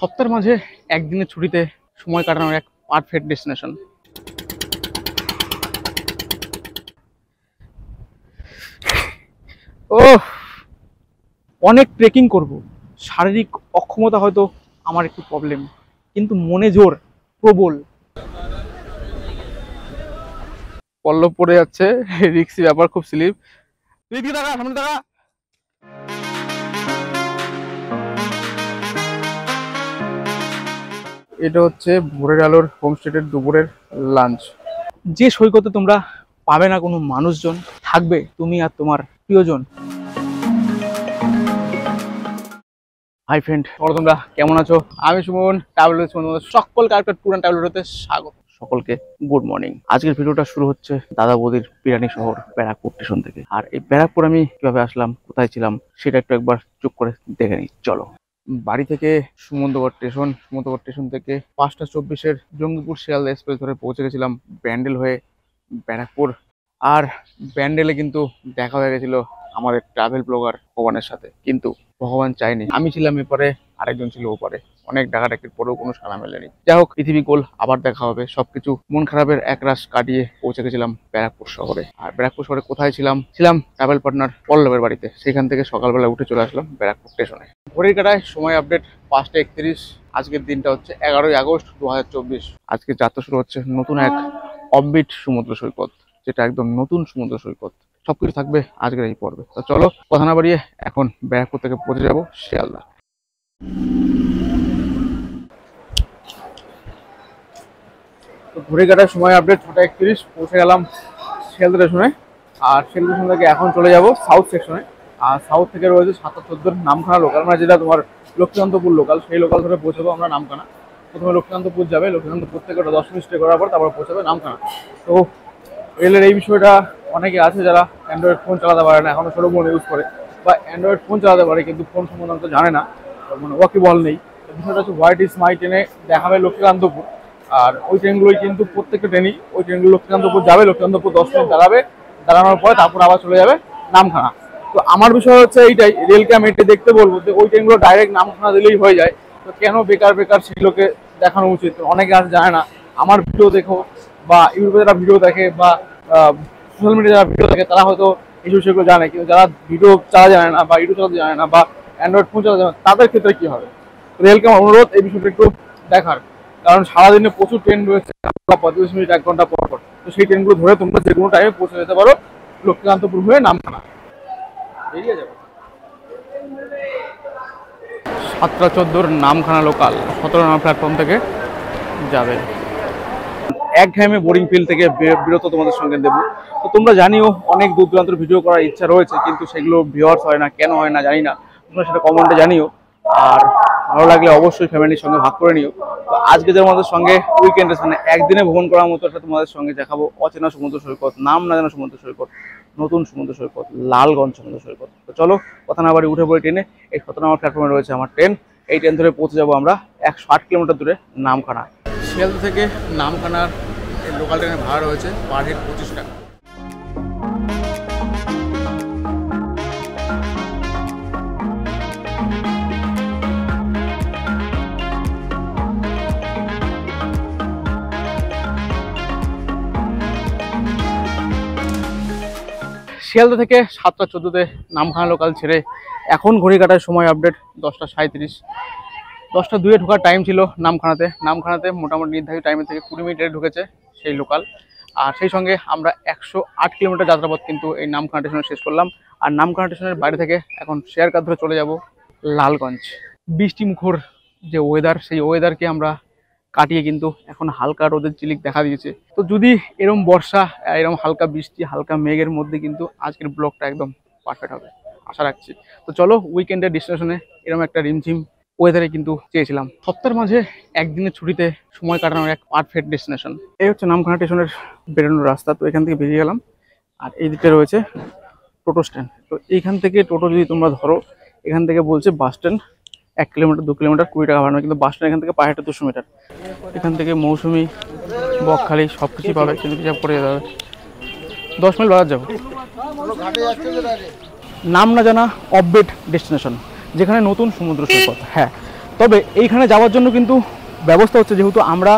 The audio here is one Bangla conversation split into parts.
সপ্তাহের মাঝে একদিনের ছুটিতে সময় কাটানোর এক পারফেক্ট ডেস্টিনেশন। ও অনেক ট্রেকিং করব, শারীরিক অক্ষমতা হয়তো আমার একটু প্রবলেম, কিন্তু মনে জোর প্রবল। পল্লব পড়ে যাচ্ছে, রিক্সি ব্যাপার, খুব স্লিপ। তুই দিকে টাকা, সামনে টাকা। এটা হচ্ছে ভোরের আলোর হোমস্টেটের দুপুরের লাঞ্চ। যে সৈকতে তোমরা পাবে না কোনো মানুষজন, থাকবে তুমি আর তোমার প্রিয়জন। হাই ফ্রেন্ড, তোমরা কেমন আছো? আমি সুমন, ট্রাভেল তোমাদের সকলকে আরেকটা ট্যুর অ্যান্ড ট্রাভেল হতে স্বাগত। সকলকে গুড মর্নিং। আজকের ভিডিওটা শুরু হচ্ছে দাদা বৌদির পিরানি শহর ব্যারাকপুর স্টেশন থেকে। আর এই ব্যারাকপুর আমি কিভাবে আসলাম, কোথায় ছিলাম, সেটা একটু একবার চুপ করে দেখে নিই। চলো। বাড়ি থেকে সুমন্তগড় স্টেশন থেকে 5:24 জঙ্গিপুর শিয়ালদা এক্সপ্রেস ধরে পৌঁছে গেছিলাম ব্যান্ডেল হয়ে ব্যারাকপুর। আর ব্যান্ডেলে কিন্তু দেখা হয়ে গেছিল আমাদের ট্রাভেল ব্লগার ভগবানের সাথে, কিন্তু ভগবান চাইনি। আমি ছিলাম এপারে, আরেকজন ছিল ওপারে। অনেক ডাকাডাকির পরেও কোনো সাড়া মেলেনি। যাই হোক, পৃথিবী গোল, আবার দেখা হবে। সবকিছু মন খারাপের একরাশ কাটিয়ে পৌঁছে গেছিলাম ব্যারাকপুর শহরে। আর ব্যারাকপুর শহরে কোথায় ছিলাম ট্রাভেল পার্টনার পল্লবের বাড়িতে। সেখান থেকে সকালবেলা উঠে চলে আসলাম ব্যারাকপুর স্টেশনে। ঘড়ির কাটায় সময় আপডেট 5:31। আজকের দিনটা হচ্ছে 11ই আগস্ট 2024। আজকে যাত্রা শুরু হচ্ছে নতুন এক অফবিট সমুদ্র সৈকত, যেটা একদম নতুন সমুদ্র সৈকত। সবকিছু থাকবে আজকের এই পর্বে। তো চলো, কথা না বাড়িয়ে এখন ব্যারাকপুর থেকে পৌঁছে যাবো শিয়ালদা। তো ঘড়ি কাটার সময় আপডেট 6:31, পৌঁছে গেলাম শিয়ালদা স্টেশনে। আর শিয়ালদা স্টেশন থেকে এখন চলে যাব সাউথ সেকশনে। আর সাউথ থেকে রয়েছে 7:14 নামখানা লোকাল, মানে যেটা তোমার লক্ষ্মীকান্তপুর লোকাল, সেই লোকাল ধরে পৌঁছাবো আমরা নামখানা। প্রথমে লক্ষ্মীকান্তপুর যাবে, লক্ষ্মীকান্তপুর থেকে ওটা 10 মিনিট স্টে করার পর তারপর পৌঁছাবে নামখানা। তো রেলের এই বিষয়টা অনেকে আছে যারা অ্যান্ড্রয়েড ফোন চালাতে পারে না, এখনো ছোটো ফোন ইউজ করে, বা অ্যান্ড্রয়েড ফোন চালাতে পারে কিন্তু ফোন সম্বন্ধে জানে না, মানে ওয়াকিবহল নেই। বিষয়টা হচ্ছে হোয়াইট ইস মাই ট্রেনে দেখাবে লক্ষ্মীকান্তপুর। আর ওই ট্রেনগুলোই কিন্তু প্রত্যেকটা ট্রেনই, ওই ট্রেনগুলো লক্ষ্মীকান্তপুর যাবে, লক্ষ্মীকান্তপুর 10 মিনিট দাঁড়াবে, দাঁড়ানোর পরে তারপর আবার চলে যাবে নামখানা। তো আমার বিষয় হচ্ছে এইটাই, রেলকে আমি এটা দেখতে বলবো যে ওই ট্রেনগুলো ডাইরেক্ট নামখানা দিলেই হয়ে যায়। তো কেন বেকার সেগুলোকে দেখানো উচিত? অনেকে আর জানে না। আমার ভিডিও দেখো, বা ইউটিউবে যারা ভিডিও দেখে, বা সোশ্যাল মিডিয়া যারা ভিডিও দেখে, তারা হয়তো এই বিষয়গুলো জানে, কিন্তু যারা ভিডিও চালা জানে না, বা ইউটিউব চালাতে জানে না, বা অ্যান্ড্রয়েড ফোন চালাতে জানে না, তাদের ক্ষেত্রে কি হবে? রেলকে আমার অনুরোধ এই বিষয়টা একটু দেখার, কারণ সারাদিনে প্রচুর ট্রেন রয়েছে 45 মিনিট 1 ঘন্টা পর পর। তো সেই ট্রেনগুলো ধরে তোমরা যে কোনো টাইমে পৌঁছে যেতে পারো লক্ষ্মীকান্তপুর হয়ে নামখানা। বেরিয়ে যাবে 7:14 নামখানা লোকাল 17 নম্বর প্ল্যাটফর্ম থেকে যাবে। একঘেয়েমি বোরিং ফিল থেকে বিরত তোমাদের সঙ্গে দেবো। তো তোমরা জানিও অনেক দূর দূরান্তের ভিডিও করার ইচ্ছা রয়েছে, কিন্তু সেগুলো ভিউয়ার্স হয় না। কেন হয় না জানি না, তোমরা সেটা কমেন্টে জানিও। আর ভালো লাগলে অবশ্যই ফ্যামিলির সঙ্গে ভাগ করে নিও। তো আজকে তোমাদের সঙ্গে উইকেন্ডে, মানে একদিনে ভ্রমণ করার মতো একটা তোমাদের সঙ্গে দেখাবো অচেনা সমুদ্র সৈকত, নাম না জানা সমুদ্র সৈকত, নতুন সমুদ্র সৈকত, লালগঞ্জ সমুদ্র সৈকত। তো চলো, কথা না বাড়ি উঠে পড়ে ট্রেনে। এই 17 নম্বর প্ল্যাটফর্মে রয়েছে আমার ট্রেন। এই ট্রেন ধরে পৌঁছে যাবো আমরা 108 কিলোমিটার দূরে নামখানা। শিয়ালদা থেকে নামখানার এই লোকাল ট্রেনের ভাড়া রয়েছে পার হেড 25 টাকা। শিয়ালদা থেকে 7:14-তে নামখানা লোকাল ছেড়ে এখন ঘড়ি কাটার সময় আপডেট 10:37। 10:02-এ ঢোকার টাইম ছিল নামখানাতে মোটামুটি নির্ধারিত টাইমের থেকে 20 মিনিটে ঢুকেছে সেই লোকাল। আর সেই সঙ্গে আমরা 108 কিলোমিটার যাত্রাপথ কিন্তু এই নামখানা স্টেশনে শেষ করলাম। আর নামখানা স্টেশনের বাইরে থেকে এখন শেয়ার কার ধরে চলে যাব লালগঞ্জ। বৃষ্টি মুখর যে ওয়েদার, সেই ওয়েদারকে আমরা কাটিয়ে কিন্তু এখন হালকা রোদের চিলিক দেখা দিয়েছে। তো যদি এরকম বর্ষা, এরকম হালকা বৃষ্টি, হালকা মেঘের মধ্যে কিন্তু আজকের ব্লগটা একদম পারফেক্ট হবে আশা রাখছি। তো চলো, উইকেন্ডের ডেস্টিনেশনে এরকম একটা রিমঝিম ওয়েদারে কিন্তু চেয়েছিলাম। সপ্তাহের মাঝে একদিনের ছুটিতে সময় কাটানোর এক পারফেক্ট ডেস্টিনেশন। এই হচ্ছে নামখানা স্টেশনের বেরোনোর রাস্তা। তো এখান থেকে বেরিয়ে গেলাম, আর এই দিকটা রয়েছে টোটো স্ট্যান্ড। তো এইখান থেকে টোটো যদি তোমরা ধরো, এখান থেকে বলছে বাস স্ট্যান্ড 1 কিলোমিটার 2 কিলোমিটার 20 টাকা ভাড়া, কিন্তু বাস স্ট্যান্ড এখান থেকে পায়ে হেঁটে 200 মিটার। এখান থেকে মৌসুমি, বকখালি সব কিছুই পাবে, কিন্তু কিছু পড়ে যেতে হবে। 10 মাইল বাজার যাবো। নাম না জানা অফবিট ডেস্টিনেশন, যেখানে নতুন সমুদ্র সৈকত। হ্যাঁ, তো তবে এইখানে যাওয়ার জন্য কিন্তু ব্যবস্থা হচ্ছে, যেহেতু আমরা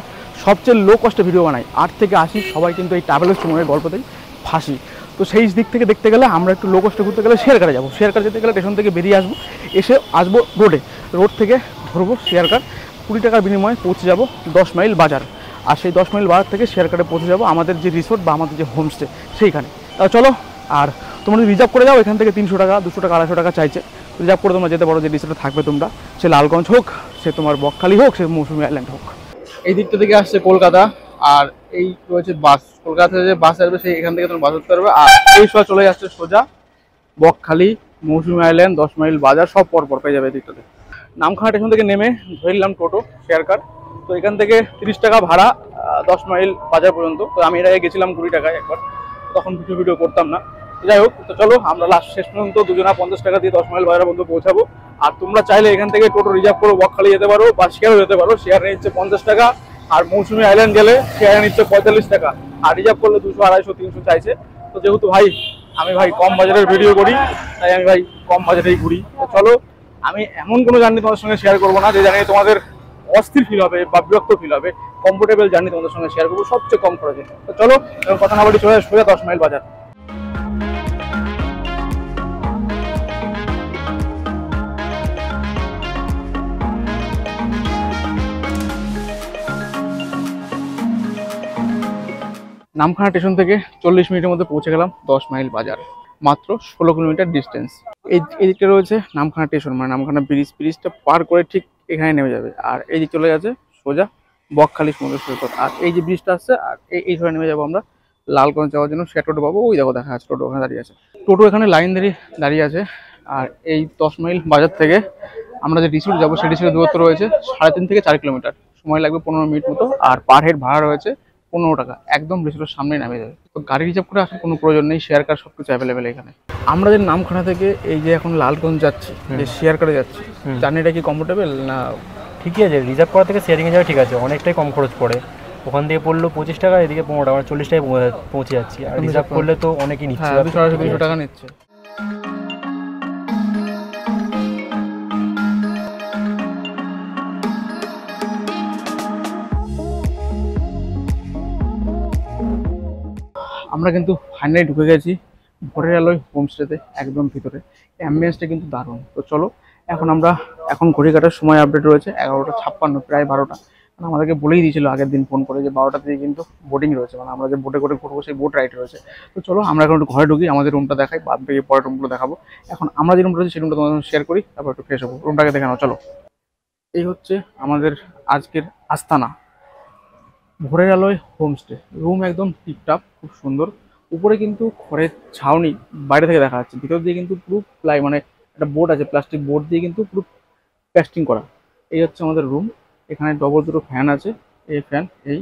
সবচেয়ে লো কস্টে ভিডিও বানাই, 8 থেকে 80 সবাই কিন্তু এই ট্রাভেলের সময়ের গল্পতেই ফাঁসি। তো সেই দিক থেকে দেখতে গেলে আমরা একটু লো কস্টে ঘুরতে গেলে শেয়ার কারে যাবো। শেয়ার কার যেতে গেলে স্টেশন থেকে বেরিয়ে আসবো রোডে, রোড থেকে ধরবো শেয়ার কার, 20 টাকার বিনিময়ে পৌঁছে যাব 10 মাইল বাজার। আর সেই 10 মাইল বাজার থেকে শেয়ার কারে পৌঁছে যাবো আমাদের যে রিসোর্ট বা আমাদের যে হোমস্টে সেইখানে। চলো, আর তোমরা যদি রিজার্ভ করে যাও এখান থেকে 300 টাকা 200 টাকা 250 টাকা চাইছে, রিজার্ভ করে তোমরা যেতে পারো। যে রিসোর্টে থাকবে তোমরা, সে লালগঞ্জ হোক, সে তোমার বকখালি হোক, সে মৌসুমী আইল্যান্ড হোক। এই দিকটা থেকে আসছে কলকাতা, আর এই রয়েছে বাস। কলকাতা থেকে যে বাস আসবে সেই এখান থেকে তোমরা বাস ধরতে পারবে। আর এই সময় চলে যাচ্ছে সোজা বকখালি, মৌসুমী আইল্যান্ড, 10 মাইল বাজার সব পর পেয়ে যাবে এই দিকটাতে। নামখানা স্টেশন থেকে নেমে ধরে নিলাম টোটো শেয়ার কার। তো এখান থেকে 30 টাকা ভাড়া 10 মাইল বাজার পর্যন্ত। তো আমি এর আগে গেছিলাম 20 টাকায় একবার, তখন ভিডিও করতাম না। যাই হোক, তো চলো আমরা লাস্ট শেষ পর্যন্ত দুজনা 50 টাকা দিয়ে 10 মাইল বাজার পর্যন্ত পৌঁছাবো। আর তোমরা চাইলে এখান থেকে টোটো রিজার্ভ করে বকখালি যেতে পারো বা শেয়ারও যেতে পারো। শেয়ার নিচ্ছে 50 টাকা, আর মৌসুমী আইল্যান্ড গেলে শেয়ার নিচ্ছে 45 টাকা, আর রিজার্ভ করলে 200 250 300 চাইছে। তো যেহেতু আমি কম বাজারের ভিডিও করি, তাই আমি কম বাজারেই ঘুরি। তো চলো, আমি এমন কোনো জার্নি তোমাদের সঙ্গে শেয়ার করবো না যে জার্নি তোমাদের অস্থির ফিল হবে বা বিরক্ত ফিল হবে। কমফোর্টেবল জার্নি তোমাদের সঙ্গে শেয়ার করবো সবচেয়ে কম খরচে। তো চলো, কথা না বলি চলে সোজা 10 মাইল বাজার। নামখানা স্টেশন থেকে 40 মিনিটের মধ্যে পৌঁছে গেলাম 10 মাইল বাজার, মাত্র 16 কিলোমিটার ডিস্টেন্স। এই দিকটা রয়েছে নামখানা স্টেশন, মানে নামখানা ব্রিজটা পার করে ঠিক এখানে নেমে যাবে। আর এই দিক চলে গেছে সোজা বকখালি সমুদ্র সৈকত। আর এই যে ব্রিজটা আসছে, আর এই ধরে নেমে যাবো আমরা লালগঞ্জ যাওয়ার জন্য। সে টোটো পাবো, ওই দেখো দেখা আছে টোটো ওখানে দাঁড়িয়ে আছে। টোটো এখানে লাইন দাঁড়িয়ে আছে। আর এই 10 মাইল বাজার থেকে আমরা যে রিসোর্ট যাবো সেই রিসোর্টের দূরত্ব রয়েছে 3.5 থেকে 4 কিলোমিটার, সময় লাগবে 15 মিনিট মতো। আর পার হেড ভাড়া রয়েছে 15 টাকা, একদম রিসোর্টের সামনে নামে যাবে। তো গাড়ি রিজার্ভ করে আসার কোনো প্রয়োজন নেই, শেয়ার কার সবকিছু অ্যাভেলেবেল এখানে। আমরা যে নামখানা থেকে এই যে এখন লালগঞ্জ যাচ্ছি, যে শেয়ার কারে যাচ্ছি, জার্নিটা কি কমফোর্টেবল না? ঠিকই আছে, রিজার্ভ করা থেকে শেয়ারিংয়ে যাওয়া ঠিক আছে, অনেকটাই কম খরচ পড়ে। ওখান থেকে পড়লো 25 টাকা, এদিকে 15 টাকা, 40 টাকায় পৌঁছে যাচ্ছি। আর রিজার্ভ করলে তো অনেকই নিচ্ছে, 200 টাকা নিচ্ছে। আমরা কিন্তু ফাইনালি ঢুকে গেছি ভোরের আলোয় হোমস্টেতে, একদম ভিতরে। অ্যাম্বিয়েন্সটা কিন্তু দারুণ। তো চলো, এখন ঘড়ি কাটার সময় আপডেট রয়েছে 11:56, প্রায় 12টা। মানে আমাদেরকে বলেই দিয়েছিল আগের দিন ফোন করে যে 12টা থেকে কিন্তু বোটিং রয়েছে, মানে আমরা যে বোটে করে ঘুরবো সেই বোট রাইড রয়েছে। তো চলো আমরা এখন একটু ঘরে ঢুকি, আমাদের রুমটা দেখাই, বাদ বাকি পরের রুমগুলো দেখাবো। এখন আমরা যে রুমটা রয়েছে সেই রুমটা তোমাদের শেয়ার করি, তারপর একটু ফ্রেশ হবো। রুমটাকে দেখানো চলো। এই হচ্ছে আমাদের আজকের আস্তানা, ভোরের আলোয় হোমস্টে। রুম একদম টিপটাপ, খুব সুন্দর। উপরে কিন্তু খড়ের ছাউনি বাইরে থেকে দেখা যাচ্ছে, ভিতর দিয়ে কিন্তু পুরো মানে একটা বোর্ড আছে, প্লাস্টিক বোর্ড দিয়ে কিন্তু পুরো প্যাস্টিং করা। এই হচ্ছে আমাদের রুম। এখানে ডবল দুটো ফ্যান আছে, এই ফ্যান এই।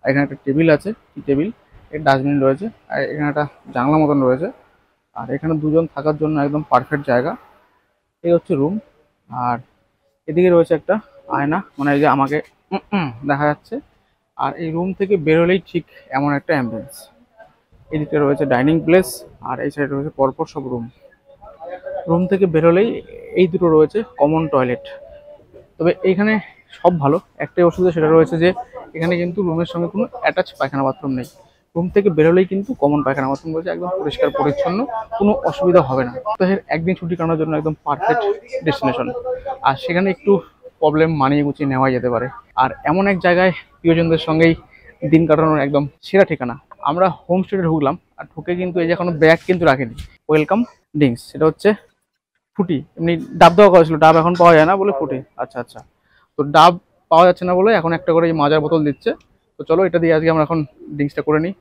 এখানে একটা টেবিল আছে, টেবিল, এই ডাস্টবিন রয়েছে। আর এখানে একটা জানলা মতন রয়েছে। আর এখানে দুজন থাকার জন্য একদম পারফেক্ট জায়গা। এই হচ্ছে রুম। আর এদিকে রয়েছে একটা আয়না, মানে এই যে আমাকে দেখা যাচ্ছে। আর এই রুম থেকে বেরোলেই ঠিক এমন একটা অ্যাম্বিয়েন্স। এদিকে রয়েছে ডাইনিং প্লেস, আর এই সাইডে রয়েছে পরপর সব রুম। রুম থেকে বেরোলেই এই দুটো রয়েছে কমন টয়লেট। তবে এইখানে সব ভালো, একটাই অসুবিধা সেটা রয়েছে যে এখানে কিন্তু রুমের সঙ্গে কোনো অ্যাটাচ পায়খানা বাথরুম নেই। রুম থেকে বেরোলেই কিন্তু কমন পায়খানা বাথরুম রয়েছে, একদম পরিষ্কার পরিচ্ছন্ন, কোনো অসুবিধা হবে না। তো একদিন ছুটি কাটানোর জন্য একদম পারফেক্ট ডেস্টিনেশন। আর সেখানে একটু প্রবলেম মানিয়ে গুছিয়ে নেওয়া যেতে পারে। আর এমন এক জায়গায় প্রিয়জনদের সঙ্গেই দিন কাটানোর একদম সেরা ঠিকানা। আমরা হোমস্টেতে ঢুকলাম, আর ঢুকে কিন্তু এই যে এখনো ব্যাগ কিন্তু রাখেনি। ওয়েলকাম ড্রিঙ্কস, সেটা হচ্ছে ফুটি। এমনি ডাব দেওয়া করেছিল, ডাব এখন পাওয়া যায় না বলে ফুটি। আচ্ছা আচ্ছা, তো ডাব পাওয়া যাচ্ছে না বলে এখন একটা করে এই মাজার বোতল দিচ্ছে। তো চলো এটা দিয়ে আজকে আমরা এখন ড্রিঙ্কসটা করে নিই।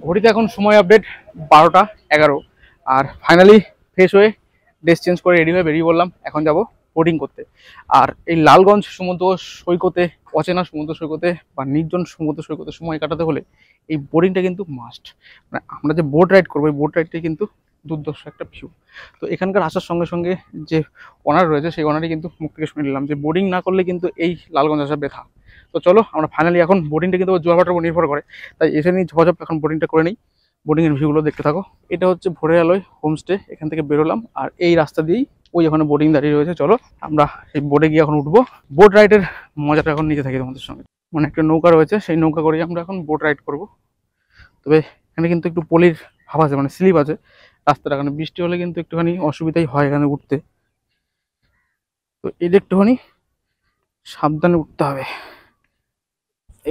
ঘড়িতে এখন সময় আপডেট 12:11। আর ফাইনালি ফ্রেশ হয়ে ড্রেস চেঞ্জ করে রেডি হয়ে বেরিয়ে বললাম এখন যাব বোটিং করতে। আর এই লালগঞ্জ সমুদ্র সৈকতে, অচেনা সমুদ্র সৈকতে বা নির্জন সমুদ্র সৈকতে সময় কাটাতে হলে এই বোটিংটা কিন্তু মাস্ট। মানে আমরা যে বোট রাইড করবো, এই বোট রাইডটাই কিন্তু দুর্ধর্ষ একটা ভিউ। তো এখানকার আসার সঙ্গে সঙ্গে যে ওনার রয়েছে সেই ওনারই কিন্তু মুখ থেকে শুনে নিলাম যে বোটিং না করলে কিন্তু এই লালগঞ্জ আসা ব্যথা। তো চলো আমরা ফাইনালি এখন বোটিংটা কিন্তু জোয়ারভাটার উপর নির্ভর করে, তাই এসে নিই ঝপঝপ এখন বোটিংটা করে নিই। বোটিংয়ের ভিউগুলো দেখতে থাকো। এটা হচ্ছে ভোরের আলোয় হোমস্টে, এখান থেকে বেরোলাম আর এই রাস্তা দিয়েই ওই ওখানে বোটিং দাঁড়িয়ে রয়েছে। চলো আমরা এই বোটে গিয়ে এখন উঠবো। বোট রাইডের মজাটা এখন নিতে থাকি তোমাদের সঙ্গে। মানে একটা নৌকা রয়েছে, সেই নৌকা করেই আমরা এখন বোট রাইড করব। তবে এখানে কিন্তু একটু পলির ভাব আছে, মানে স্লিপ আছে রাস্তাটা, এখানে বৃষ্টি হলে কিন্তু একটুখানি অসুবিধাই হয় এখানে উঠতে। তো এটা একটুখানি সাবধানে উঠতে হবে।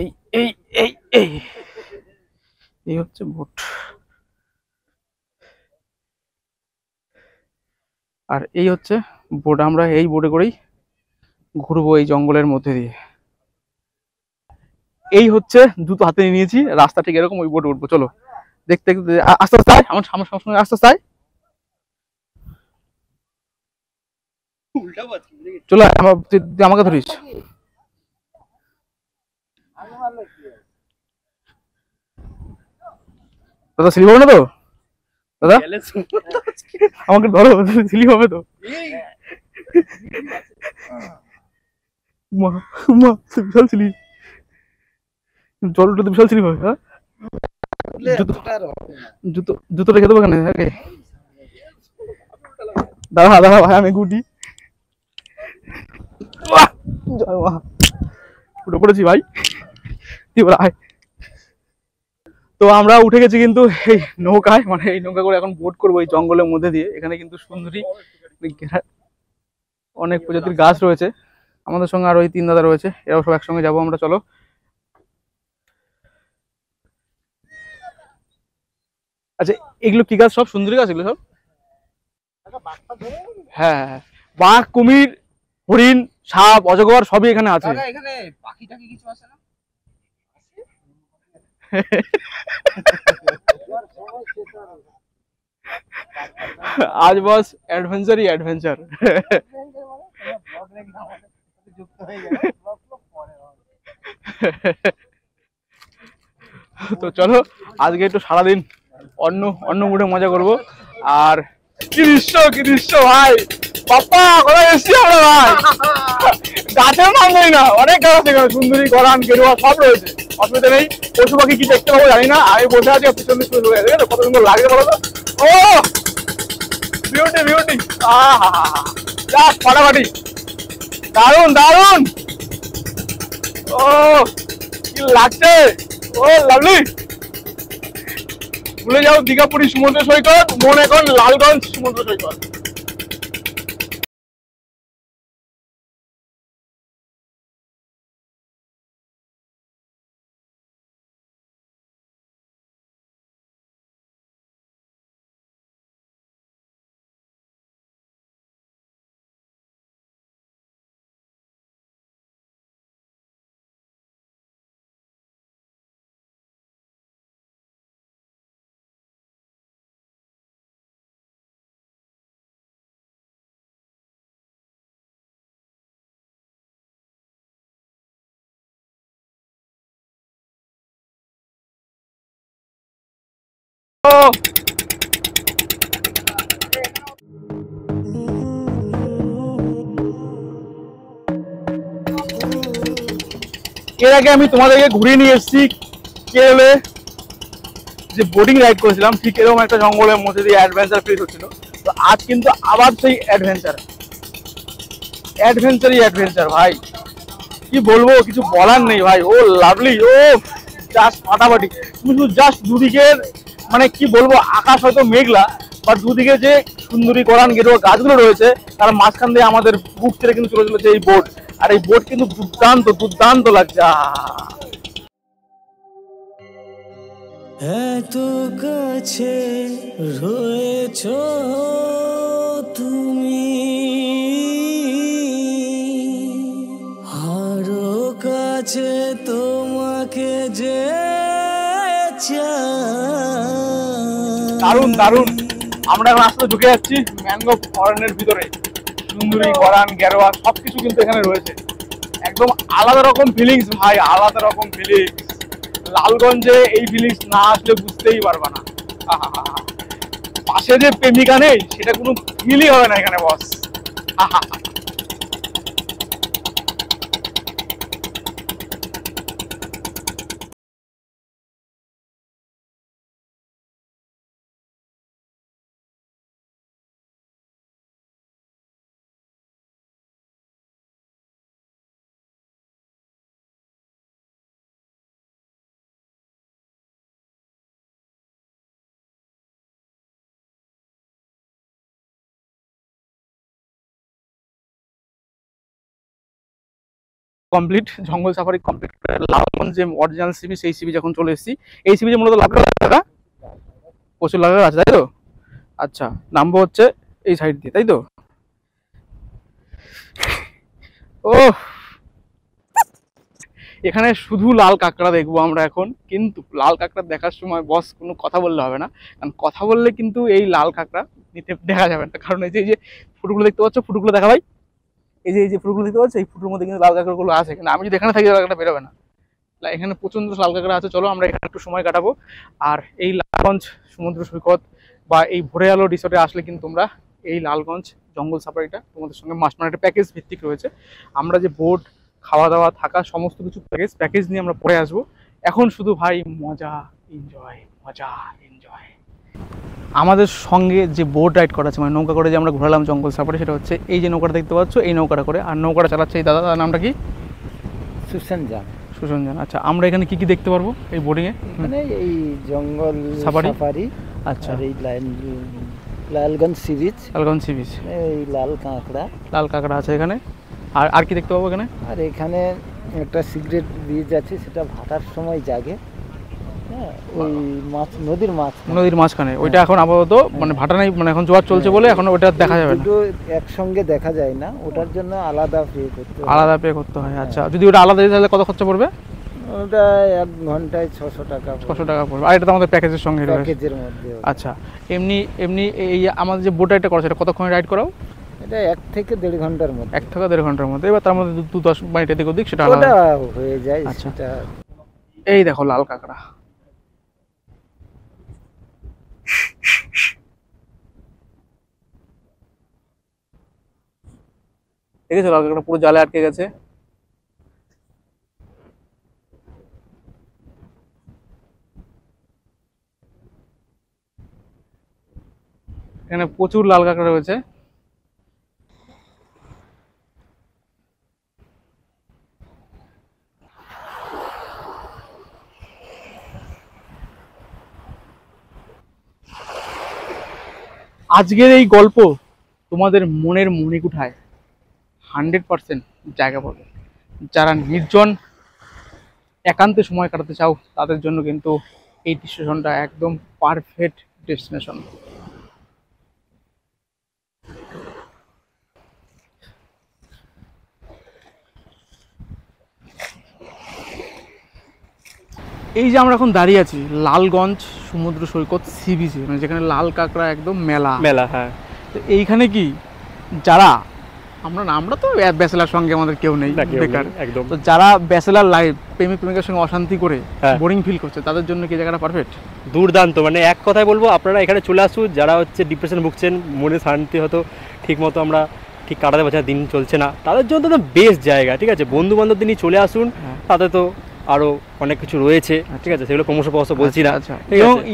এই এই এই এই এই হচ্ছে বোট। আর এই হচ্ছে বোট, আমরা এই বোটে করেই ঘুরবো এই জঙ্গলের মধ্যে দিয়ে। এই হচ্ছে জুতো হাতে নিয়েছি, রাস্তা ঠিক এরকম, ওই বোটে উঠবো। চলো দেখতে দেখতে আস্তে আস্তে আয়, আমার আমার সবসময় আস্তে আস্তে আয়। চলো তুই আমাকে ধরিস। দাদা স্লিপ হবে না তো? দাদা আমাকে ধরো, স্লিপ হবে তো? মা মা বিশাল স্লিপ, জলটা তো বিশাল স্লিপ হবে। হ্যাঁ জুতো জুতো রেখে দেবো কেন? দাঁড়া দাঁড়া ভাই, আমি গুটি উঠে পড়েছি ভাই, তুই বলে আয়। তো আমরা উঠে গেছি কিন্তু এই নৌকায়, মানে এই নৌকা করে এখন বোট করবো এই জঙ্গলের মধ্যে দিয়ে। এখানে কিন্তু সুন্দরী অনেক প্রজাতির গাছ রয়েছে। আমাদের সঙ্গে আরো ওই 3 দাদা রয়েছে, এরাও সব একসঙ্গে যাবো আমরা। চলো। আচ্ছা এগুলো কি গাছ? সব সুন্দরী গাছ এগুলো সব? হ্যাঁ হ্যাঁ, বাঘ, কুমির, হরিণ, সাপ, অজগর সবই এখানে আছে। এখানে পাখি টাকি কিছু আছে না? আজ বস অ্যাডভেঞ্চারই অ্যাডভেঞ্চার। তো চলো আজকে একটু সারাদিন অন্য অন্য মুডে মজা করবো। আর কি দৃশ্য, কি দৃশ্য ভাই! বাপ্পা কোথায় এসছি আমরা ভাই? গাছের নাম নেই না, অনেক গাছ আছে এখানে, সুন্দরী, গরান, গেরুয়া সব রয়েছে, অসুবিধা নেই। পশু পাখি কি দেখতে পাবো জানি না, আমি বসে আছি পিছনে কত সুন্দর লাগছে বলো তো। ও বিউটি বিউটি, যা ফাটাফাটি, দারুন দারুন। ও কি লাগছে, ও লাভলি। ভুলে যাও দীঘাপুরী সমুদ্র সৈকত, মন এখন লালগঞ্জ সমুদ্র সৈকত। ও এর আগে আমি তোমাদেরকে ঘুরিয়ে নিয়ে এসেছি কেরলে, যে বোটিং রাইড করেছিলাম ঠিক এরকম একটা জঙ্গলের মধ্যে দিয়ে অ্যাডভেঞ্চার ফিল হচ্ছিল। তো আজ কিন্তু আবার সেই অ্যাডভেঞ্চার, অ্যাডভেঞ্চারই অ্যাডভেঞ্চার ভাই, কি বলবো, কিছু বলার নেই ভাই। ও লাভলি, ও জাস্ট ফাটাফাটি। তুমি শুধু জাস্ট দুদিকের, মানে কি বলবো, আকাশ হয়তো মেঘলা, বাট দুদিকে যে সুন্দরী, গরান, গেরুয়া গাছগুলো রয়েছে, তার মাঝখান দিয়ে আমাদের বুক ছেড়ে কিন্তু চলে চলেছে এই বোট। আর এই বোট কিন্তু দুর্দান্ত দুর্দান্ত লাগছে। এত কাছে রয়েছ তুমি, আরো কাছে তোমাকে যে দারুন দারুন। আমরা এখন আসলে ঢুকে যাচ্ছি ম্যানগ্রোভ ফরেনের ভিতরে। সুন্দরী, গরান, গেরোয়া সবকিছু কিন্তু এখানে রয়েছে। একদম আলাদা রকম ফিলিংস ভাই, আলাদা রকম ফিলিংস। লালগঞ্জে এই ফিলিংস না আসলে বুঝতেই পারবা না। পাশে যে প্রেমিকা নেই সেটা কোনো ফিলই হবে না এখানে বস। কমপ্লিট, জঙ্গল সাফারি কমপ্লিট। লালগঞ্জ যে অরিজিনাল সি বিচ, সেই সি বিচ এখন চলে এসেছি। এই সি বিচে মূলত লাভটা প্রচুর লাভ আছে, তাই তো? আচ্ছা, নামবো হচ্ছে এই সাইড দিয়ে, তাই তো? ও, এখানে শুধু লাল কাঁকড়া দেখবো আমরা এখন। কিন্তু লাল কাঁকড়া দেখার সময় বস কোনো কথা বললে হবে না, কারণ কথা বললে কিন্তু এই লাল কাঁকড়া নিতে দেখা যাবে না। কারণ এই যে ফুটগুলো দেখতে পাচ্ছ, ফুটগুলো দেখা ভাই, এই যে ফুটগুলো দেখতে পাচ্ছ, এই ফুটের মধ্যে কিন্তু লাল কাঁকড়াগুলো আছে। কিন্তু আমি যদি এখানে থাকি, লাল কাঁকড়া বেরোবে না। এখানে প্রচন্ড লাল কাঁকড়া আছে। চলো আমরা এখানে একটু সময় কাটাবো। আর এই লালগঞ্জ সমুদ্র সৈকত বা এই ভোরে আলো রিসোর্টে আসলে কিন্তু তোমরা এই লালগঞ্জ জঙ্গল সাফারিটা তোমাদের সঙ্গে মাস্ট, মানে একটা প্যাকেজ ভিত্তিক রয়েছে। আমরা যে বোট, খাওয়া দাওয়া, থাকা, সমস্ত কিছু প্যাকেজ নিয়ে আমরা পরে আসবো। এখন শুধু ভাই মজা, এনজয়, মজা, এনজয়। আমাদের সঙ্গে যে বোট রাইড করা আছে, মানে নৌকা করে যে আমরা ঘোরালাম জঙ্গল সাফারি, সেটা হচ্ছে এই যে নৌকাটা দেখতে পাচ্ছ, এই নৌকাটা করে। আর নৌকাটা চালাচ্ছে এই দাদা, নামটা কি? সুসঞ্জান। সুসঞ্জান। আচ্ছা, আমরা এখানে কি কি দেখতে পারবো এই বোটিংয়ে? মানে এই জঙ্গল সাফারি। আচ্ছা, এই Lalganj sea beach. Lalganj sea beach, এই লাল কাঁকড়া আছে এখানে। আর কি দেখতে পাবো এখানে? আর এখানে একটা সিগারেট ব্রিজ আছে, সেটা ভাটার সময় জাগে। হ্যাঁ, ওই নদীর মাঝখানে ওইটা এখন আপাতত মানে ভাটা নাই, মানে এখন জোয়ার চলছে বলে এখন ওটা দেখা যাবে না। একসঙ্গে দেখা যায় না, ওটার জন্য আলাদা পে করতে হয়। আচ্ছা, যদি ওটা আলাদা তাহলে কত খরচা পড়বে? ওটা 1 ঘন্টায় 600 টাকা পড়বে। আর এটা তো আমাদের প্যাকেজের সঙ্গে রয়েছে, প্যাকেজের মধ্যে। আচ্ছা, এমনি এই আমাদের যে বোট রাইডটা করা, সেটা কতক্ষণ রাইড করাও? এটা 1 থেকে 1.5 ঘন্টার মধ্যে। 1 থেকে 1.5 ঘন্টার মধ্যে। এবার তার মধ্যে 2-10 মিনিট এদিক ওদিক সেটা হয়ে যায়। আচ্ছা, এই দেখো লাল কাঁকড়া। দেখেছো লাল কাঁকড়া পুরো জালে আটকে গেছে। এখানে প্রচুর লাল কাঁকড়া রয়েছে। আজকের এই গল্প তোমাদের মনের মণিকুঠায় 100% জায়গা পাবে। যারা নির্জন একান্তে সময় কাটাতে চাও, তাদের জন্য কিন্তু এই স্টেশনটা একদম পারফেক্ট ডেস্টিনেশন। এই যে আমরা এখন দাঁড়িয়ে আছি লালগঞ্জ সমুদ্র সৈকত সি বিচে, মানে যেখানে লাল কাঁকড়া একদম মেলা। হ্যাঁ, তো এইখানে কি যারা আমরা তো ব্যাচেলার সঙ্গে আমাদের কেউ নেই বেকার একদম, তো যারা ব্যাচেলার লাইফ, প্রেমিক প্রেমিকার সঙ্গে অশান্তি করে বোরিং ফিল করছে, তাদের জন্য কি জায়গাটা পারফেক্ট? দুর্দান্ত। মানে এক কথায় বলবো, আপনারা এখানে চলে আসুন। যারা হচ্ছে ডিপ্রেশন ভুগছেন, মনে শান্তি হতো ঠিক মতো আমরা ঠিক কাটাতে পারছি না, দিন চলছে না, তাদের জন্য তো বেস্ট জায়গা। ঠিক আছে, বন্ধু বান্ধবদের নিয়ে চলে আসুন। তাতে তো আরো অনেক কিছু রয়েছে, ঠিক আছে, সেগুলো ক্রমশ বলছি না।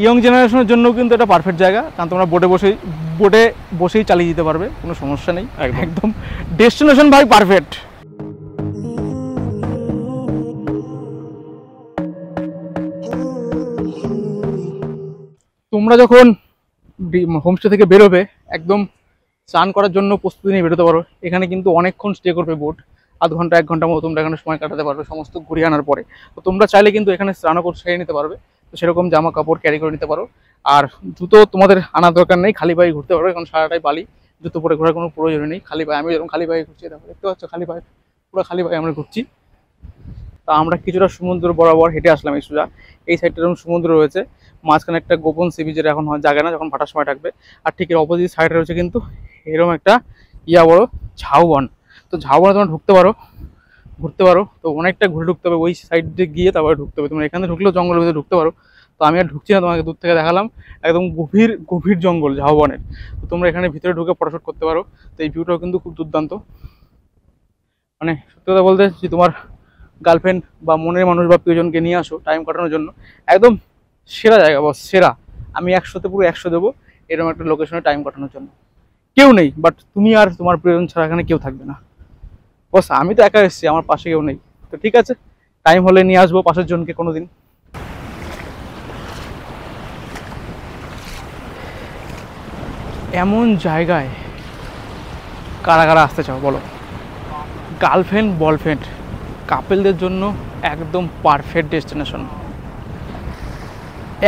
ইয়ং জেনারেশনের জন্য কিন্তু এটা পারফেক্ট জায়গা, কারণ তোমরা বোটে বসেই চালিয়ে দিতে পারবে, কোনো সমস্যা নেই। একদম ডেস্টিনেশন ভাই পারফেক্ট। তোমরা যখন হোমস্টে থেকে বেরোবে, একদম স্নান করার জন্য প্রস্তুতি নিয়ে বেরোতে পারো। এখানে কিন্তু অনেকক্ষণ স্টে করবে বোট, 1/2 ঘন্টা 1 ঘন্টার মতো তোমরা এখানে সময় কাটাতে পারবে সমস্ত ঘুরিয়ে আনার পরে। তো তোমরা চাইলে কিন্তু এখানে স্নানও করে সেরে নিতে পারবে। তো সেরকম জামা কাপড় ক্যারি করে নিতে পারো। আর জুতো তোমাদের আনার দরকার নেই, খালি পায়ে ঘুরতে পারবে, কারণ সারাটাই বালি, জুতো পরে ঘোরার কোনো প্রয়োজন নেই। খালি পায়ে, আমি যেরকম খালি পায়ে ঘুরছি, দেখতে পাচ্ছ খালি পায়ে, পুরো খালি পায়ে আমরা ঘুরছি। তা আমরা কিছুটা সমুদ্র বরাবর হেঁটে আসলাম। এই সোজা এই সাইডটা যেমন সমুদ্র রয়েছে, মাঝখানে একটা গোপন সি বিচের এখন জায়গা না, যখন ভাটার সময় থাকবে। আর ঠিক এর অপোজিট সাইডে রয়েছে কিন্তু এরকম একটা বড় ঝাউবন। তো ঝাউবনে তোমরা ঘুরতে পারো। তো অনেকটা ঘুরে ঢুকতে হবে, ওই সাইড দিয়ে গিয়ে তারপরে ঢুকতে হবে। তোমরা এখানে ঢুকলেও জঙ্গলের ভিতরে ঢুকতে পারো। তো আমি আর ঢুকছি না, তোমাকে দূর থেকে দেখালাম। একদম গভীর জঙ্গল ঝাউবনের। তো তোমরা এখানে ভিতরে ঢুকে ফটোশুট করতে পারো। তো এই ভিউটাও কিন্তু খুব দুর্দান্ত। মানে সত্যি কথা বলতে, যে তোমার গার্লফ্রেন্ড বা মনের মানুষ বা প্রিয়জনকে নিয়ে আসো টাইম কাটানোর জন্য, একদম সেরা জায়গা বস, সেরা। আমি 100তে পুরো 100 দেবো এরকম একটা লোকেশনে টাইম কাটানোর জন্য। কেউ নেই, বাট তুমি আর তোমার প্রিয়জন ছাড়া এখানে কেউ থাকবে না বস। আমি তো একা এসেছি, আমার পাশে কেউ নেই। তো ঠিক আছে, টাইম হলে নিয়ে আসবো পাশের জনকে কোনোদিন। এমন জায়গায় কারা কারা আসতে চাও বলো? গার্লফ্রেন্ড, বয়ফ্রেন্ড, কাপেলদের জন্য একদম পারফেক্ট ডেস্টিনেশন।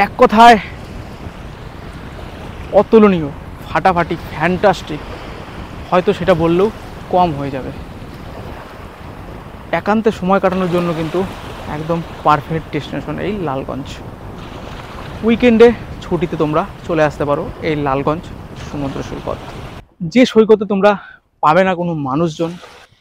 এক কথায় অতুলনীয়, ফাটাফাটি, ফ্যান্টাস্টিক, হয়তো সেটা বললেও কম হয়ে যাবে। একান্তে সময় কাটানোর জন্য কিন্তু একদম পারফেক্ট ডেস্টিনেশন এই লালগঞ্জ। উইকেন্ডে ছুটিতে তোমরা চলে আসতে পারো এই লালগঞ্জ সমুদ্র সৈকত। যে সৈকতে তোমরা পাবে না কোনো মানুষজন,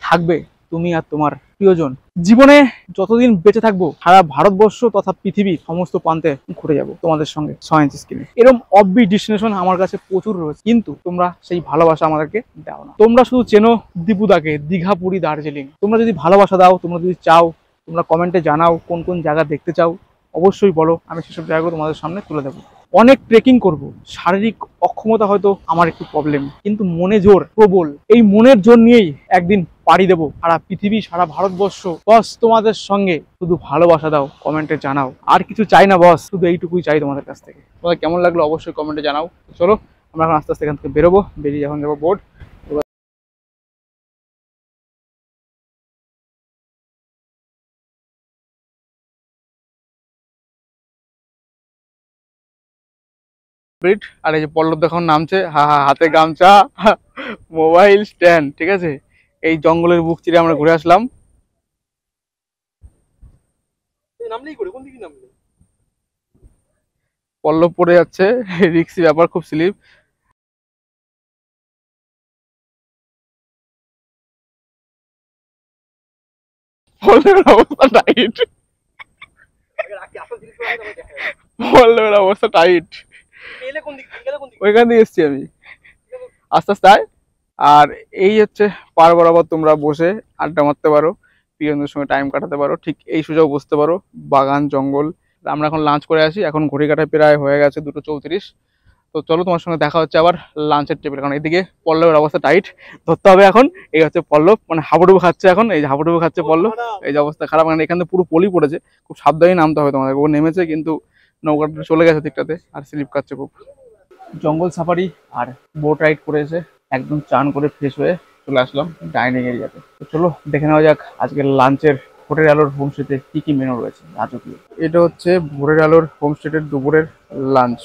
থাকবে তুমি আর তোমার প্রিয়জন। জীবনে যতদিন বেঁচে থাকবো সারা ভারতবর্ষ তথা পৃথিবীর সমস্ত প্রান্তে ঘুরে যাব তোমাদের সঙ্গে 6 ইঞ্চি স্ক্রিনে। এরকম অফবিট ডেস্টিনেশন আমার কাছে প্রচুর রয়েছে, কিন্তু তোমরা সেই ভালোবাসা আমাদেরকে দাও না। তোমরা শুধু চেনো দীপুদাকে, দীঘা, পুরী, দার্জিলিং। তোমরা যদি ভালোবাসা দাও, তোমরা যদি চাও, তোমরা কমেন্টে জানাও কোন কোন জায়গা দেখতে চাও, অবশ্যই বলো, আমি সেসব জায়গাগুলো তোমাদের সামনে তুলে দেবো। অনেক ট্রেকিং করব, শারীরিক অক্ষমতা হয়তো আমার একটু প্রবলেম, কিন্তু মনে জোর প্রবল। এই মনের জোর নিয়েই একদিন পাড়ি দেবো সারা পৃথিবী, সারা ভারতবর্ষ। বস তোমাদের সঙ্গে শুধু ভালোবাসা দাও, কমেন্টে জানাও, আর কিছু চাই না বস, শুধু এইটুকুই চাই তোমাদের কাছ থেকে। তোমাদের কেমন লাগলো অবশ্যই কমেন্টে জানাও। চলো আমরা এখন আস্তে আস্তে এখান থেকে বেরোবো, বেরিয়ে যখন যাবো বোর্ড। আর এই যে পল্লব দেখুন নামছে, হাতে গামছা, মোবাইল স্ট্যান্ড, ঠিক আছে। এই জঙ্গলের বুক চিরে আমরা ঘুরে আসলাম। পল্লব পড়ে যাচ্ছে, রিক্সি ব্যাপার, খুব স্লিপ। পল্লবের অবস্থা টাইট, পল্লবের অবস্থা টাইট। ওইখান দিয়ে এসছি আমি, আস্তে আস্তে আয়। আর এই হচ্ছে পার বরাবর তোমরা বসে আড্ডা মারতে পারো, প্রিয়জনদের সঙ্গে টাইম কাটাতে পারো, ঠিক এই সুযোগ বসতে পারো। বাগান, জঙ্গল। আমরা এখন লাঞ্চ করে আসি, এখন ঘড়ি কাটায় প্রায় হয়ে গেছে 2:34। তো চলো তোমার সঙ্গে দেখা হচ্ছে আবার লাঞ্চের টেবিল। কারণ এদিকে পল্লবের অবস্থা টাইট, ধরতে হবে এখন। এই হচ্ছে পল্লব, মানে হাবুডুবু খাচ্ছে এখন, এই যে হাবুডুবু খাচ্ছে পল্লব। এই যে অবস্থা খারাপ, মানে এখান থেকে পুরো পলি পড়েছে, খুব সাবধানে নামতে হবে তোমাদের। ও নেমেছে কিন্তু নৌকাটা চলে গেছে দিকটাতে, আর স্লিপ কাটছে খুব। জঙ্গল সাফারি আর বোট রাইড করেছে, একদম চান করে ফ্রেশ হয়ে চলে আসলাম ডাইনিং এরিয়াতে। তো চলো দেখে নেওয়া যাক আজকের লাঞ্চের ভোরের আলোর হোমস্টেতে কি কি মেনু রয়েছে রাজকীয়। এটা হচ্ছে ভোরের আলোর হোমস্টেটের দুপুরের লাঞ্চ।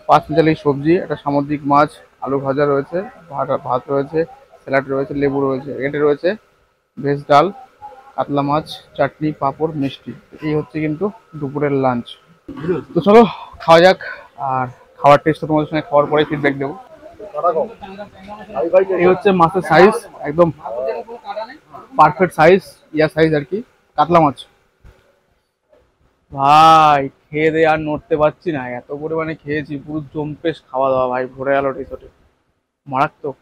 5 মিশালি সবজি, একটা সামুদ্রিক মাছ, আলু ভাজা রয়েছে, ভাত রয়েছে, স্যালাড রয়েছে, লেবু রয়েছে, এটা রয়েছে ভেজ ডাল, কাতলা মাছ, চাটনি, পাঁপড়, মিষ্টি। এই হচ্ছে কিন্তু দুপুরের লাঞ্চ। তো চলো খাওয়া যাক, আর খাওয়ার টেস্ট তোমাদের সঙ্গে খাওয়ার পরে ফিডব্যাক দেবো। এই হচ্ছে মাছের সাইজ, একদম পারফেক্ট সাইজ, ইয়া সাইজ আর কি, কাতলা মাছ। ভাই খেয়ে দিয়ে আর নড়তে পারছি না, এত পরিমাণে খেয়েছি, পুরো জম্পেশ খাওয়া দাওয়া ভাই ভোরের আলো রিসোর্টে, মারাত্মক।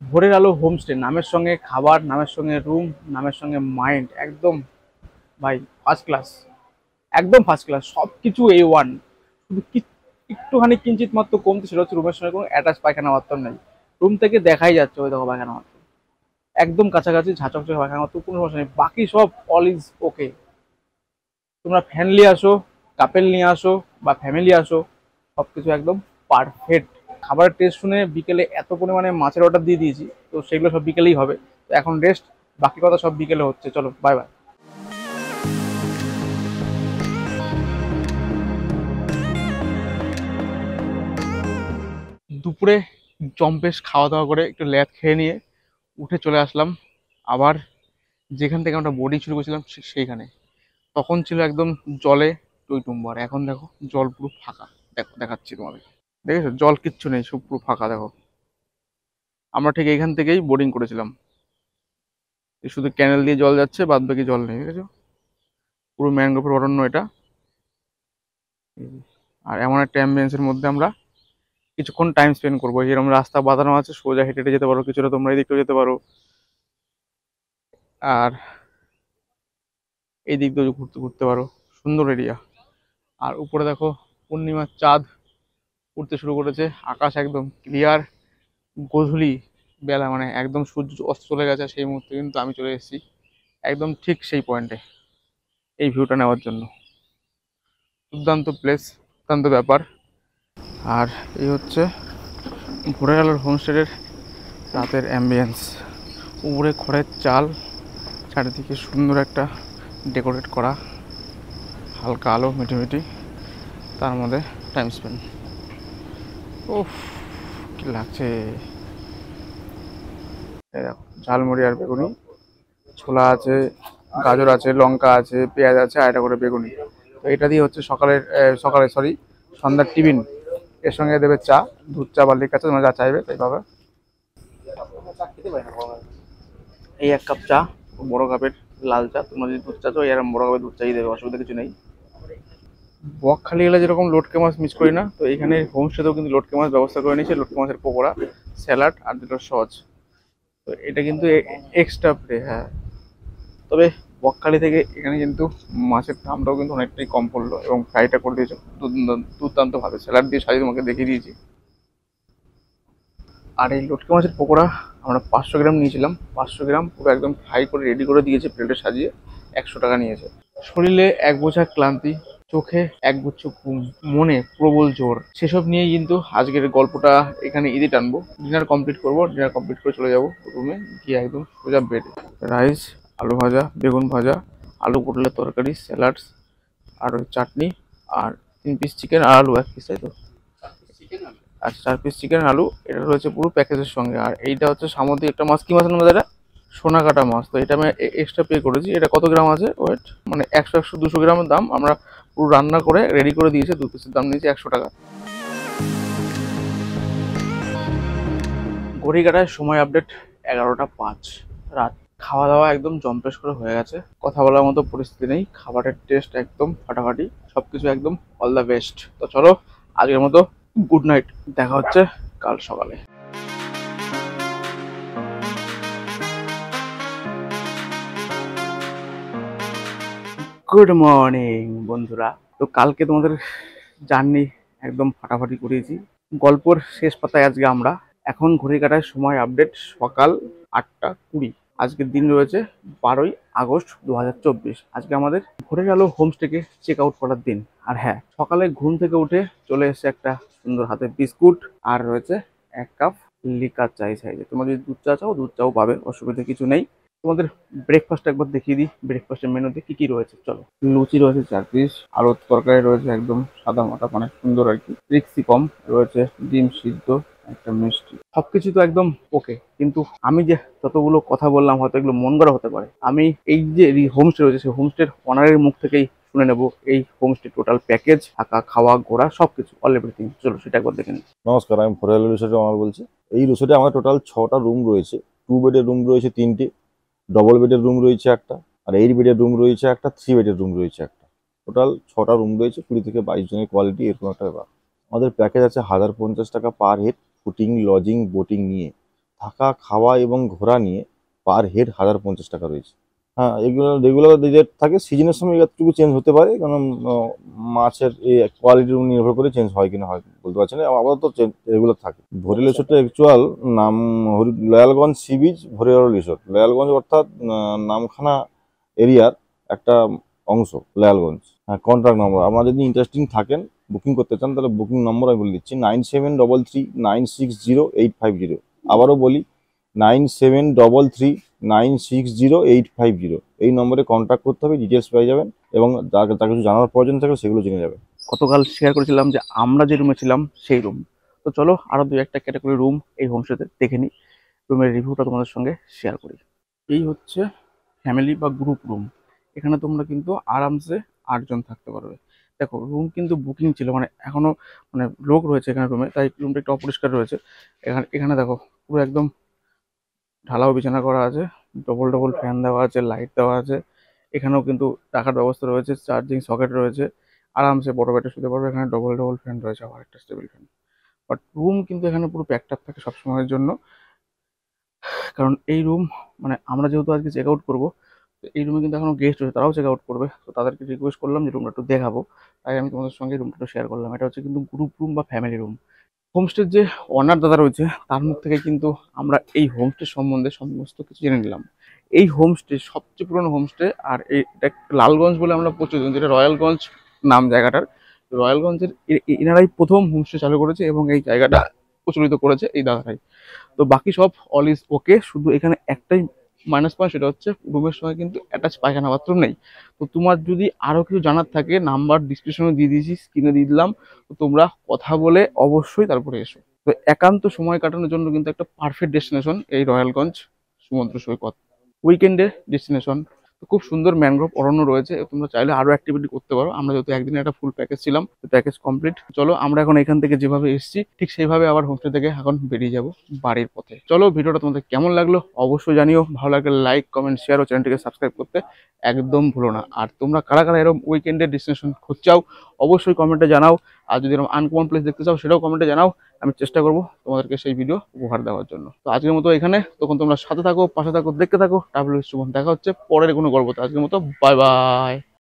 ভোরের আলো হোমস্টে, নামের সঙ্গে খাবার, নামের সঙ্গে রুম, নামের সঙ্গে মাইন্ড, একদম ভাই ফার্স্ট ক্লাস, একদম ফার্স্ট ক্লাস। সব কিছু A1, শুধু একটুখানি কিঞ্চিত মাত্র কমতে, সেটা হচ্ছে রুমের সঙ্গে কোনো অ্যাটাচ পায়খানা বাথরুম নেই। রুম থেকে দেখাই যাচ্ছে ওই দেখো পায়খানা বাথরুম, একদম কাছাকাছি ঝাঁচকচকে পায়খানা বাথরুম, কোনো সমস্যা নেই। বাকি সব অল ইজ ওকে। তোমরা ফ্যামিলি আসো, কাপেল নিয়ে আসো বা ফ্যামিলি আসো, সব কিছু একদম পারফেক্ট। খাবারের টেস্ট শুনে বিকেলে এত পরিমাণে মাছের অর্ডার দিয়ে দিয়েছি, তো সেগুলো সব বিকেলেই হবে। তো এখন রেস্ট, বাকি কথা সব বিকেলে হচ্ছে। চলো বাই বাই। দুপুরে জম্পেশ খাওয়া দাওয়া করে একটু ল্যাদ খেয়ে নিয়ে উঠে চলে আসলাম আবার যেখান থেকে আমরা বোর্ডিং শুরু করেছিলাম সেইখানে। তখন ছিল একদম জলে টইটুম্বর, এখন দেখো জল পুরো ফাঁকা। দেখো দেখাচ্ছি তোমাদের, দেখেছো জল কিচ্ছু নেই, সব পুরো ফাঁকা। দেখো আমরা ঠিক এইখান থেকেই বোর্ডিং করেছিলাম, শুধু ক্যানেল দিয়ে জল যাচ্ছে, বাদ বাকি জল নেই, দেখেছো পুরো ম্যানগ্রোভের অরণ্য এটা। আর এমন একটা অ্যাম্বিয়েন্সের মধ্যে আমরা কিছুক্ষণ টাইম স্পেন্ড করবো। এরকম রাস্তা বাঁধানো আছে, সোজা হেঁটে হেঁটে যেতে পারো, কিছুটা তোমরা এই দিকটাও যেতে পারো, আর এই দিক দিয়ে ঘুরতে ঘুরতে পারো। সুন্দর এরিয়া। আর উপরে দেখো পূর্ণিমার চাঁদ উঠতে শুরু করেছে, আকাশ একদম ক্লিয়ার। গোধূলি বেলা, মানে একদম সূর্য অস্ত চলে গেছে, সেই মুহূর্তে কিন্তু আমি চলে এসেছি একদম ঠিক সেই পয়েন্টে এই ভিউটা নেওয়ার জন্য। দুর্দান্ত প্লেস, দুর্দান্ত ব্যাপার। আর এই হচ্ছে ভোরের আলোর হোমস্টের রাতের অ্যাম্বিয়েন্স। উপরে খড়ের চাল, চারিদিকে সুন্দর একটা ডেকোরেট করা, হালকা আলো মিটিমিটি, তার মধ্যে টাইম স্পেন্ড। উফ কি লাগছে। এই দেখো ঝালমুড়ি আর বেগুনি, ছোলা আছে, গাজর আছে, লঙ্কা আছে, পেঁয়াজ আছে, আর একটা করে বেগুনি। তো এটা দিয়ে হচ্ছে সকালে সন্ধ্যার টিফিন। এর সঙ্গে দেবে চা, দুধ চা বা লিকার চা, তোমরা যা চাইবে তাই পাবে। এই 1 কাপ চা, বড় কাপের লাল চা। তোমরা যদি দুধ চা চাও এরকম বড় কাপের দুধ চাই দেবে, অসুবিধা কিছু নেই। বকখালি গেলে যেরকম লটকে মাছ মিস করি না, তো এখানে হোমস্টেতেও কিন্তু লটকে মাছ ব্যবস্থা করে নিয়েছে। লটকে মাছের পকোড়া, স্যালাড আর 2টো সস। তো এটা কিন্তু এক্সট্রা পে। হ্যাঁ, তবে বকখালি থেকে এখানে কিন্তু মাছের দামটাও কিন্তু অনেকটাই কম পড়লো, এবং ফ্রাইটা করে দিয়েছে দুর্দান্ত ভাবে। স্যালাড দিয়ে সাজিয়ে তোমাকে দেখিয়ে দিয়েছি। আর এই লটকে মাছের পকোড়া আমরা 500 গ্রাম নিয়েছিলাম। 500 গ্রাম পুরো একদম ফ্রাই করে রেডি করে দিয়েছে, প্লেটে সাজিয়ে 100 টাকা নিয়েছে। শরীরে এক বোঝা ক্লান্তি, চোখে একগুচ্ছ ঘুম, মনে প্রবল জোর, সেসব নিয়েই কিন্তু আজকের গল্পটা এখানে ইতি টানবো। ডিনার কমপ্লিট করবো, ডিনার কমপ্লিট করে চলে যাবো রুমে, গিয়ে একদম সোজা বেডে। রাইস, আলু ভাজা, বেগুন ভাজা, আলু পটলের তরকারি, স্যালাডস, আর ওই চাটনি, আর 3 পিস চিকেন আর আলু 1 পিস, তাই তো? আচ্ছা, 4 পিস চিকেন আলু, এটা রয়েছে পুরো প্যাকেজের সঙ্গে। আর এইটা হচ্ছে সামুদ্রিক একটা মাছ। কি মাছের মধ্যে এটা? সোনা কাটা মাছ। তো এটা আমি এক্সট্রা পে করেছি। এটা কত গ্রাম আছে ওয়েট, মানে 100-200 গ্রামের দাম। আমরা পুরো রান্না করে রেডি করে দিয়েছে। 2 পিসের দাম নিয়েছে 100 টাকা। ঘড়ি কাটায় সময় আপডেট 11টা 5 রাত। খাওয়া দাওয়া একদম জম্পেশ করে হয়ে গেছে, কথা বলার মতো পরিস্থিতি নেই। খাবারের টেস্ট একদম ফাটাফাটি, সবকিছু একদম অল দ্য বেস্ট। তো চলো আজকের মতো গুড নাইট, দেখা হচ্ছে কাল সকালে। গুড মর্নিং বন্ধুরা। তো কালকে তোমাদের জার্নি একদম ফাটাফাটি করিয়েছি। গল্পর শেষ পাতায় আজকে আমরা। এখন ঘড়ি কাটায় সময় আপডেট সকাল 8টা 20। আজকের দিন রয়েছে 12ই আগস্ট 2024। আজকে আমাদের ভোরের আলো হোমস্টেকে চেক আউট করার দিন। আর হ্যাঁ, সকালে ঘুম থেকে উঠে চলে এসেছে একটা সুন্দর হাতে বিস্কুট, আর রয়েছে 1 কাপ লিকার চাই সাইজে। তোমরা যদি দুধ চা চাও দুধ চাও পাবে, অসুবিধা কিছু নেই। তোমাদের ব্রেকফাস্ট একবার দেখিয়ে দিই। ব্রেকফাস্টের মেনুতে কি কি রয়েছে চলো। লুচি রয়েছে 4 পিস, আলুর তরকারি রয়েছে একদম সাদা মাটা, মানে সুন্দর আর কি, ক্রিক্সিকম রয়েছে, ডিম সিদ্ধ, একটা মিষ্টি। সবকিছু তো একদম ওকে, কিন্তু আমি যে যতগুলো কথা বললাম হয়তো এগুলো মন গড়া হতে পারে। আমি এই যে হোমস্টে রয়েছে সেই হোমস্টের অনারের মুখ থেকেই শুনে নেবো এই হোমস্টে টোটাল প্যাকেজ, থাকা খাওয়া ঘোরা সবকিছু, অল এভরিথিং। চলো সেটা একবার দেখে নিই। নমস্কার, আমি ভোরের রিসোর্টের অনার বলছি। এই রিসোর্টে আমাদের টোটাল 6টা রুম রয়েছে। 2 বেডের রুম রয়েছে 3টে, ডবল বেডের রুম রয়েছে একটা, আর 8 বেডের রুম রয়েছে একটা, 3 বেডের রুম রয়েছে একটা। টোটাল 6টা রুম রয়েছে, 20 থেকে 22 জনের কোয়ালিটি, এরকম একটা ব্যাপার। আমাদের প্যাকেজ আছে 1050 টাকা per head, fooding lodging boating নিয়ে, থাকা খাওয়া এবং ঘোরা নিয়ে পার হেড 1050 টাকা রয়েছে। হ্যাঁ, এগুলো রেগুলার রেট থাকে, সিজনের সময় একটু চেঞ্জ হতে পারে, কারণ মাছের এই কোয়ালিটির উপর নির্ভর করে চেঞ্জ হয় কিনা হয় বলতে পারছি না, আপাতত রেগুলার থাকে। ভোরের রিসোর্টের অ্যাকচুয়াল নাম লয়ালগঞ্জ সি বিচ ভোরের রিসোর্ট। লয়ালগঞ্জ অর্থাৎ নামখানা এরিয়ার একটা অংশ লয়ালগঞ্জ। হ্যাঁ, কন্ট্রাক্ট নম্বর, আপনারা যদি ইন্টারেস্টিং থাকেন বুকিং করতে চান তাহলে বুকিং নম্বর আমি বলে দিচ্ছি 9733960850। আবারও বলি 9733960850। এই নম্বরে কন্ট্যাক্ট করতে হবে, ডিটেলস পেয়ে যাবেন, এবং যার কিছু জানার প্রয়োজন থাকলে সেগুলো জেনে যাবেন। গতকাল শেয়ার করেছিলাম যে আমরা যে রুমে ছিলাম সেই রুম। তো চলো আরো 2-1টা ক্যাটাগরি রুম এই হোমস্টেতে দেখে নিই, রুমের রিভিউটা তোমাদের সঙ্গে শেয়ার করি। এই হচ্ছে ফ্যামিলি বা গ্রুপ রুম। এখানে তোমরা কিন্তু আরামসে 8 জন থাকতে পারবে। দেখো রুম কিন্তু বুকিং ছিল, মানে এখনো মানে লোক রয়েছে এখানে রুমে, তাই রুমটা একটু অপরিষ্কার রয়েছে। এখানে দেখো পুরো একদম ঢালাও বিছানা করা আছে, ডবল ফ্যান দেওয়া আছে, লাইট দেওয়া আছে। এখানেও কিন্তু রাখার ব্যবস্থা রয়েছে, চার্জিং সকেট রয়েছে, আরামসে বড় বেডে শুতে পারবে। এখানে ডবল ফ্যান রয়েছে, আবার একটা স্টেবল ফ্যান। বাট রুম কিন্তু এখানে পুরো প্যাকড আপ থাকে সবসময়ের জন্য, কারণ এই রুম মানে আমরা যেহেতু আজকে চেক আউট করবো, তো এই রুমে কিন্তু এখনো গেস্ট রয়েছে, তারাও চেক আউট করবে। তো তাদেরকে রিকোয়েস্ট করলাম যে রুমটা একটু দেখাবো, তাই আমি তোমাদের সঙ্গে রুমটা একটু শেয়ার করলাম। এটা হচ্ছে কিন্তু গ্রুপ রুম বা ফ্যামিলি রুম। হোমস্টের যে ওনার দাদা রয়েছে তার মুখ থেকে কিন্তু আমরা এই হোমস্টে সম্বন্ধে সমস্ত কিছু জেনে নিলাম। এই হোমস্টে সবচেয়ে পুরনো হোমস্টে, আর এটা লালগঞ্জ বলে আমরা প্রচলিত, যেটা রয়্যালগঞ্জ নাম জায়গাটার। রয়্যালগঞ্জের এনারাই প্রথম হোমস্টে চালু করেছে, এবং এই জায়গাটা প্রচলিত করেছে এই দাদারাই। তো বাকি সব অল ইজ ওকে, শুধু এখানে একটাই মাইনাস পয়েন্ট সেটা হচ্ছে রুমের সঙ্গে কিন্তু অ্যাটাচ পায়খানা বাথরুম নেই। তো তোমার যদি আরও কিছু জানার থাকে নাম্বার ডিসক্রিপশনে দিয়ে দিয়েছি, স্ক্রিনে দিয়ে দিলাম, তো তোমরা কথা বলে অবশ্যই তারপরে এসো। তো একান্ত সময় কাটানোর জন্য কিন্তু একটা পারফেক্ট ডেস্টিনেশন এই রয়্যালগঞ্জ সমুদ্র সৈকত, উইকেন্ডের ডেস্টিনেশন। তো খুব সুন্দর ম্যানগ্রোভ অরণ্য রয়েছে, তোমরা চাইলে আরো অ্যাক্টিভিটি করতে পারো। আমরা যেহেতু একদিনে একটা ফুল প্যাকেজ ছিলাম, প্যাকেজ কমপ্লিট। চলো আমরা এখন এখান থেকে যেভাবে এসেছি ঠিক সেইভাবে আবার হোমস্টে থেকে এখন বেরিয়ে যাব বাড়ির পথে। চলো ভিডিওটা তোমাদের কেমন লাগলো অবশ্যই জানিও, ভালো লাগলে লাইক কমেন্ট শেয়ার ও চ্যানেলটিকে সাবস্ক্রাইব করতে একদম ভুলো না। আর তোমরা কারা কারা এরকম উইকেন্ডের ডেস্টিনেশন খুঁজছাও অবশ্যই কমেন্টে জানাও, আর যদি এরকম আনকমন প্লেস দেখতে চাও সেটাও কমেন্টে জানাও, আমি চেষ্টা করবো তোমাদেরকে সেই ভিডিও উপহার দেওয়ার জন্য। তো আজকের মতো এখানে, তখন তোমরা সাথে থাকো, পাশে থাকো, দেখতে থাকো ট্রাভেল উইথ শুভম। দেখা হচ্ছে পরের কোনো গল্পতে। আজকের মতো বাই বাই।